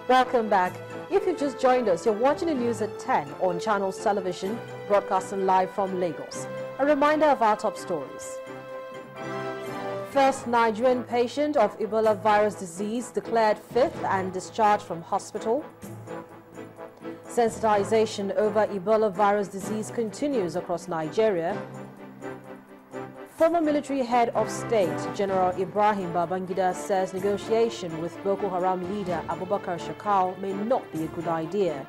Welcome back. If you just joined us, you're watching the news at 10 on Channels Television, broadcasting live from Lagos. A reminder of our top stories. First Nigerian patient of Ebola virus disease declared fifth and discharged from hospital. Sensitization over Ebola virus disease continues across Nigeria. Former military head of state, General Ibrahim Babangida, says negotiation with Boko Haram leader Abubakar Shekau may not be a good idea.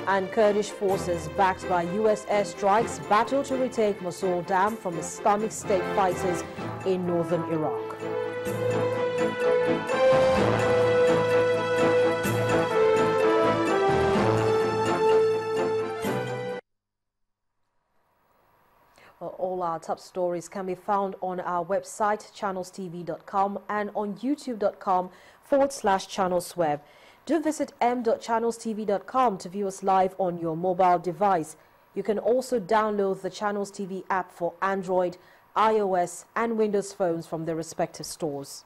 And Kurdish forces backed by US airstrikes battle to retake Mosul Dam from Islamic State fighters in northern Iraq. Well, all our top stories can be found on our website, channelstv.com, and on youtube.com/channelsweb. Do visit m.channelstv.com to view us live on your mobile device. You can also download the Channels TV app for Android, iOS, and Windows phones from their respective stores.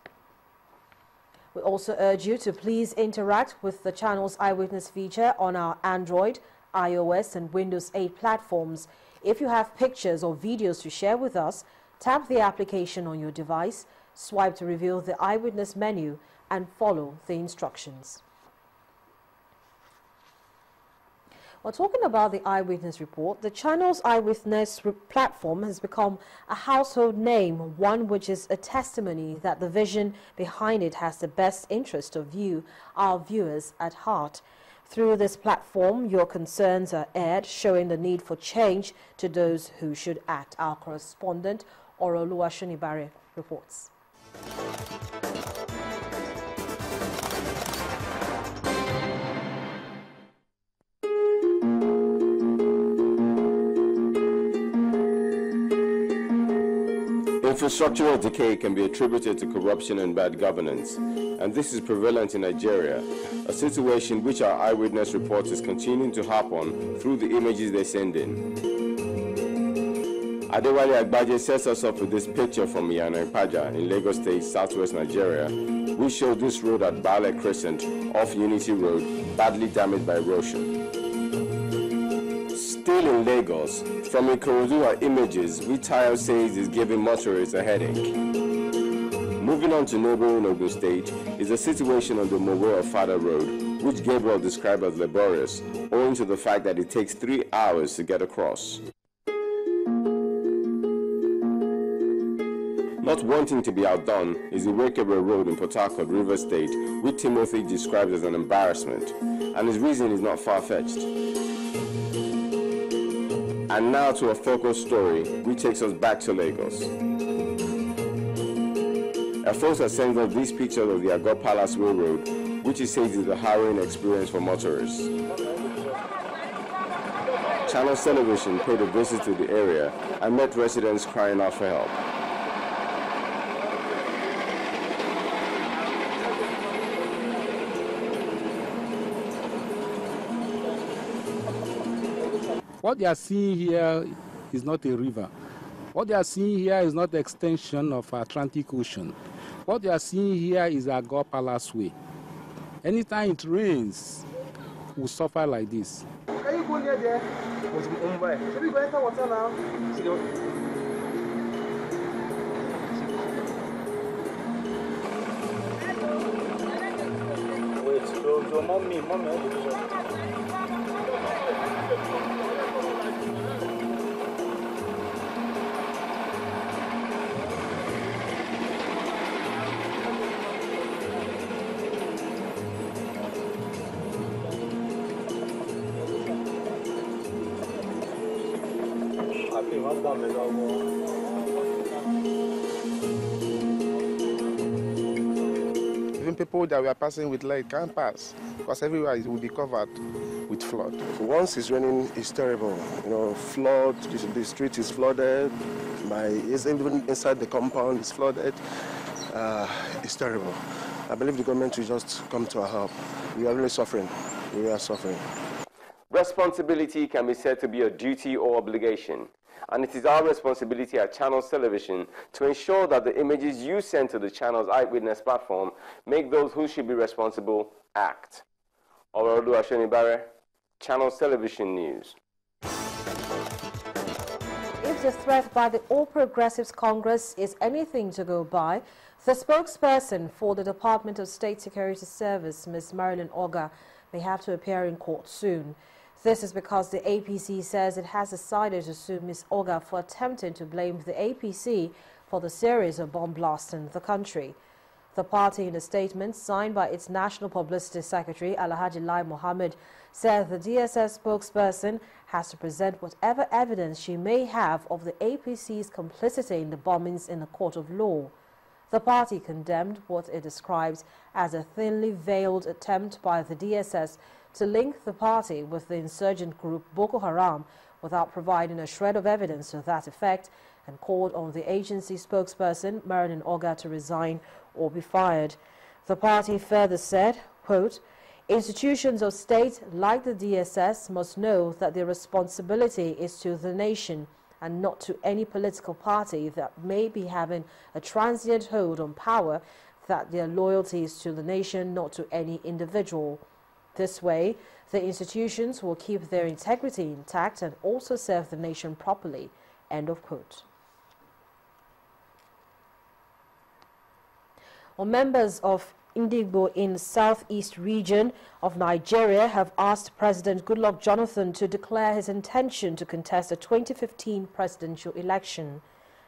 We also urge you to please interact with the Channels Eyewitness feature on our Android, iOS, and Windows 8 platforms. If you have pictures or videos to share with us, tap the application on your device, swipe to reveal the Eyewitness menu, and follow the instructions. Well, talking about the Eyewitness Report, the Channel's Eyewitness platform has become a household name, one which is a testimony that the vision behind it has the best interest of you, our viewers, at heart. Through this platform, your concerns are aired, showing the need for change to those who should act. Our correspondent, Oroluwa Shunibare, reports. Infrastructural decay can be attributed to corruption and bad governance, and this is prevalent in Nigeria, a situation which our Eyewitness Report is continuing to harp on through the images they send in. Adewale Agbaje sets us up with this picture from Iyana Ipaja in Lagos State, southwest Nigeria, which shows this road at Bale Crescent off Unity Road badly damaged by erosion. Still in Lagos, from Ikorodu are images which Tayo says is giving motorists a headache. Moving on to neighboring Ogun State is a situation on the Mowe of Fada Road, which Gabriel described as laborious, owing to the fact that it takes 3 hours to get across. Not wanting to be outdone is the Wakebe Road in Port Harcourt, River State, which Timothy describes as an embarrassment, and his reason is not far-fetched. And now to a focal story which takes us back to Lagos. Afosa sends us these pictures of the Agor Palace Way Road, which he says is a harrowing experience for motorists. Channel Television paid a visit to the area and met residents crying out for help. What they are seeing here is not a river. What they are seeing here is not the extension of Atlantic Ocean. What they are seeing here is Agor Palace Way. Anytime it rains, we suffer like this. Can you go near there? Should we go enter water now? Wait, so mommy. Even people that we are passing with light can't pass because everywhere it will be covered with flood. Once it's raining, it's terrible. You know, flood. The street is flooded. Even inside the compound is flooded. It's terrible. I believe the government will just come to our help. We are really suffering. We are suffering. Responsibility can be said to be a duty or obligation, and it is our responsibility at Channels Television to ensure that the images you send to the Channels Eyewitness platform make those who should be responsible act. Orolu Ashonibare, Channels Television News. If the threat by the All Progressives Congress is anything to go by, the spokesperson for the Department of State Security Service, Ms. Marilyn Ogar, may have to appear in court soon. This is because the APC says it has decided to sue Ms. Ogar for attempting to blame the APC for the series of bomb blasts in the country. The party, in a statement signed by its National Publicity Secretary, Alhaji Lai Mohammed, said the DSS spokesperson has to present whatever evidence she may have of the APC's complicity in the bombings in a court of law. The party condemned what it describes as a thinly veiled attempt by the DSS to link the party with the insurgent group Boko Haram without providing a shred of evidence to that effect, and called on the agency spokesperson, Marilyn Ogar, to resign or be fired. The party further said, quote, "Institutions of state like the DSS must know that their responsibility is to the nation and not to any political party that may be having a transient hold on power, that their loyalty is to the nation, not to any individual. This way, the institutions will keep their integrity intact and also serve the nation properly." End of quote. Well, members of Indigbo in the southeast region of Nigeria have asked President Goodluck Jonathan to declare his intention to contest the 2015 presidential election.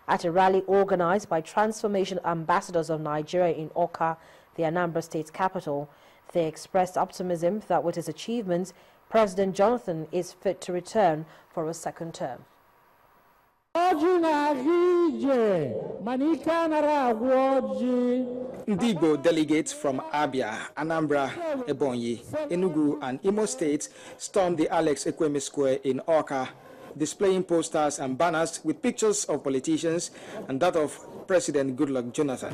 At a rally organized by Transformation Ambassadors of Nigeria in Awka, the Anambra State capital, they expressed optimism that with his achievements, President Jonathan is fit to return for a second term. Ndigbo delegates from Abia, Anambra, Ebonyi, Enugu, and Imo states stormed the Alex Ekweme Square in Awka, displaying posters and banners with pictures of politicians and that of President Goodluck Jonathan.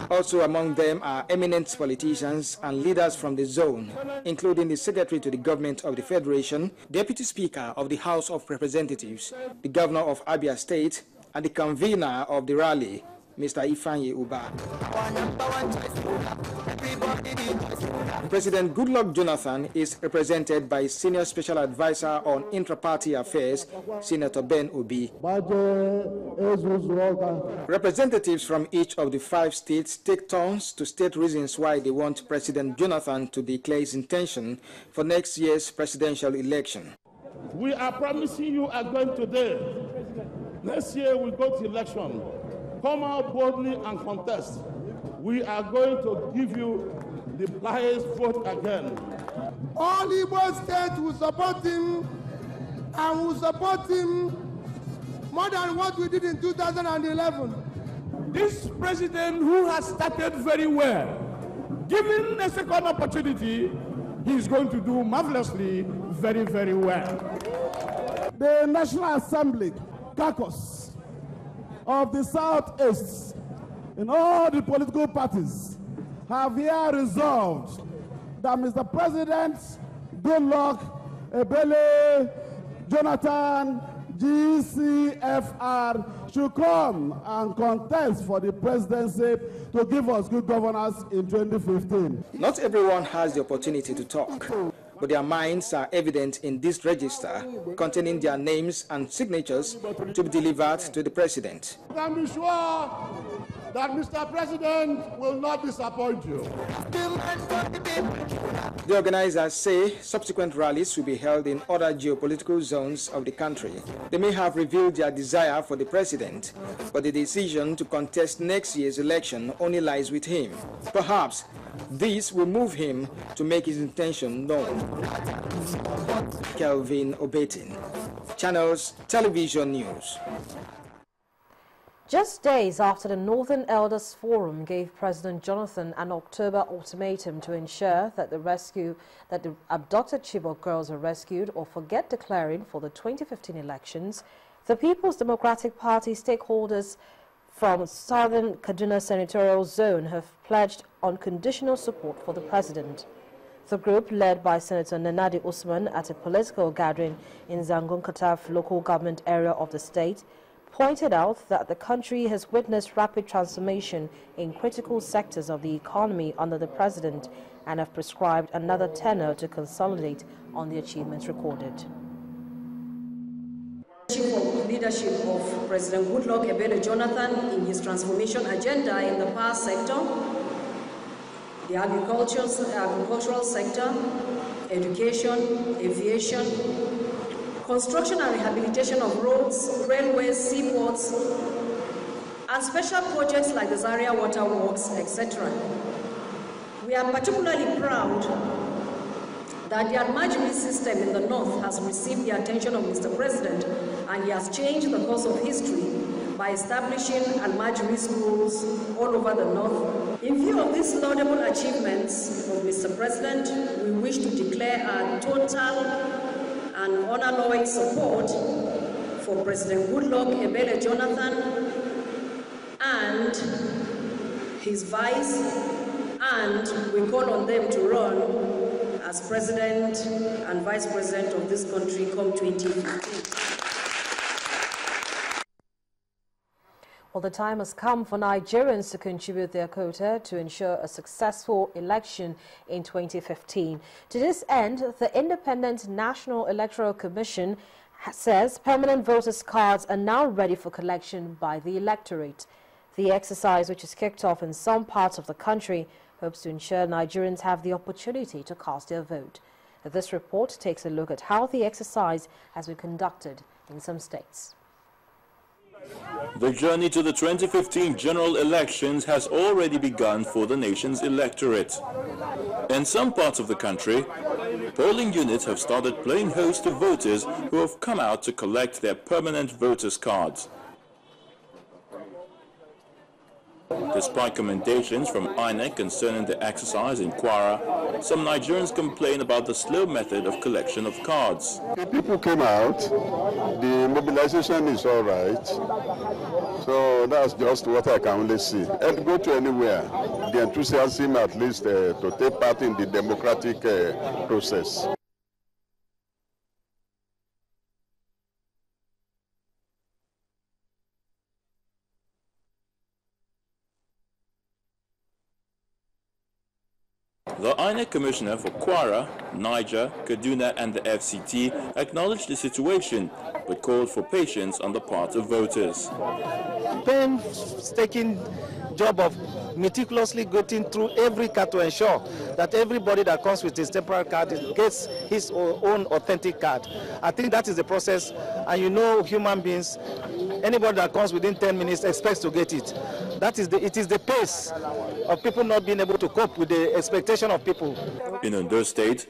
Also among them are eminent politicians and leaders from the zone, including the Secretary to the Government of the Federation, Deputy Speaker of the House of Representatives, the Governor of Abia State, and the convener of the rally, Mr. Ifeanyi Ubah. President Goodluck Jonathan is represented by Senior Special Advisor on Intra-Party Affairs, Senator Ben Obi. Representatives from each of the 5 states take turns to state reasons why they want President Jonathan to declare his intention for next year's presidential election. We are promising you again today. Next year we'll go to election. Come out boldly and contest. We are going to give you the highest vote again. All Igbo states will support him, and will support him more than what we did in 2011. This president, who has started very well, given a second opportunity, he's going to do marvelously, very, very well. The National Assembly caucus of the Southeast in all the political parties have here resolved that Mr. President Goodluck Ebele Jonathan GCFR should come and contest for the presidency to give us good governance in 2015. Not everyone has the opportunity to talk, but their minds are evident in this register containing their names and signatures to be delivered to the president. You can be sure that Mr. President will not disappoint you. The organizers say subsequent rallies will be held in other geopolitical zones of the country. They may have revealed their desire for the president, but the decision to contest next year's election only lies with him. Perhaps this will move him to make his intention known. Kelvin Obetin, Channels Television News. Just days after the Northern Elders Forum gave President Jonathan an October ultimatum to ensure that the abducted Chibok girls are rescued or forget declaring for the 2015 elections, the People's Democratic Party stakeholders from southern Kaduna senatorial zone have pledged unconditional support for the president. The group, led by Senator Nanadi Usman at a political gathering in Zangon Kataf local government area of the state, pointed out that the country has witnessed rapid transformation in critical sectors of the economy under the president and have prescribed another tenure to consolidate on the achievements recorded. Leadership of President Goodluck Ebele Jonathan in his transformation agenda in the power sector, the agricultural sector, education, aviation, construction and rehabilitation of roads, railways, seaports, and special projects like the Zaria Water Works, etc. We are particularly proud that the Almajiri system in the north has received the attention of Mr. President, and he has changed the course of history by establishing Almajiri schools all over the north. In view of these laudable achievements of Mr. President, we wish to declare our total and unalloyed support for President Goodluck Ebele Jonathan and his vice, and we call on them to run as President and Vice President of this country come 2015. Well, the time has come for Nigerians to contribute their quota to ensure a successful election in 2015. To this end, the Independent National Electoral Commission says permanent voters' cards are now ready for collection by the electorate. The exercise, which is kicked off in some parts of the country, hopes to ensure Nigerians have the opportunity to cast their vote. This report takes a look at how the exercise has been conducted in some states. The journey to the 2015 general elections has already begun for the nation's electorate. In some parts of the country, polling units have started playing host to voters who have come out to collect their permanent voters' cards. Despite commendations from INEC concerning the exercise in Kwara, some Nigerians complain about the slow method of collection of cards. The people came out, the mobilization is all right, so that's just what I can only see. And go to anywhere, the enthusiasm at least to take part in the democratic process. The INEC Commissioner for Kwara, Niger, Kaduna and the FCT acknowledged the situation, but called for patience on the part of voters. Painstaking job of meticulously going through every card to ensure that everybody that comes with his temporary card gets his own authentic card. I think that is the process, and you know, human beings, anybody that comes within 10 minutes expects to get it. It is the pace of people not being able to cope with the expectation of people. In Ondo State,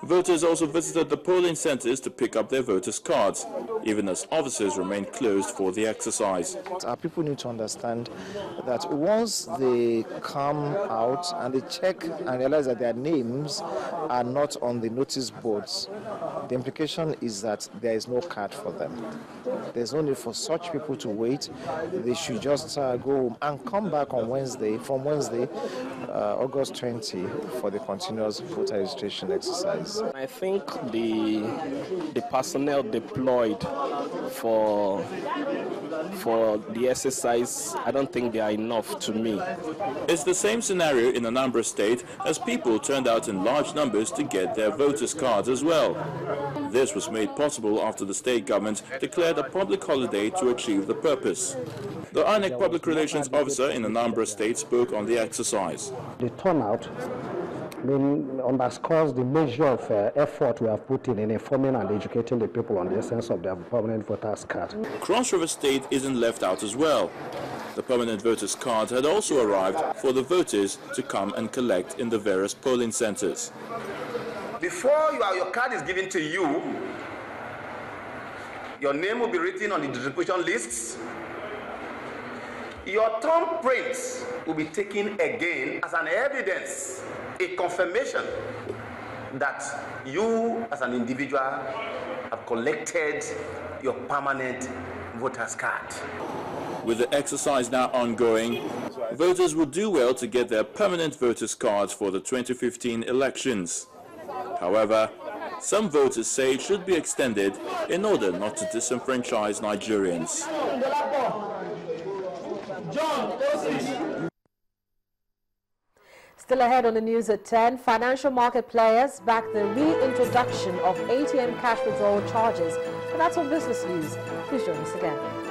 voters also visited the polling centers to pick up their voters' cards, even as offices remain closed for the exercise. Our people need to understand that once they come out and they check and realize that their names are not on the notice boards, the implication is that there is no card for them. There's no need for such people to wait. They should just go home and come back on Wednesday, August 20, for the continuous voter registration exercise. I think the personnel deployed for the exercise, I don't think they are enough to me. It's the same scenario in Anambra State, as people turned out in large numbers to get their voters' cards as well. This was made possible after the state government declared a public holiday to achieve the purpose. The INEC Public Relations Officer in Anambra State spoke on the exercise. The turnout underscores the measure of effort we have put in informing and educating the people on the essence of their permanent voters' card. Cross River State isn't left out as well. The permanent voters' card had also arrived for the voters to come and collect in the various polling centers. Before your card is given to you, your name will be written on the distribution lists. Your thumbprints will be taken again as an evidence, a confirmation that you as an individual have collected your permanent voter's card. With the exercise now ongoing, voters will do well to get their permanent voters' cards for the 2015 elections. However, some voters say it should be extended in order not to disenfranchise Nigerians. Still ahead on the news at 10, financial market players back the reintroduction of ATM cash withdrawal charges. And that's on Business News. Please join us again.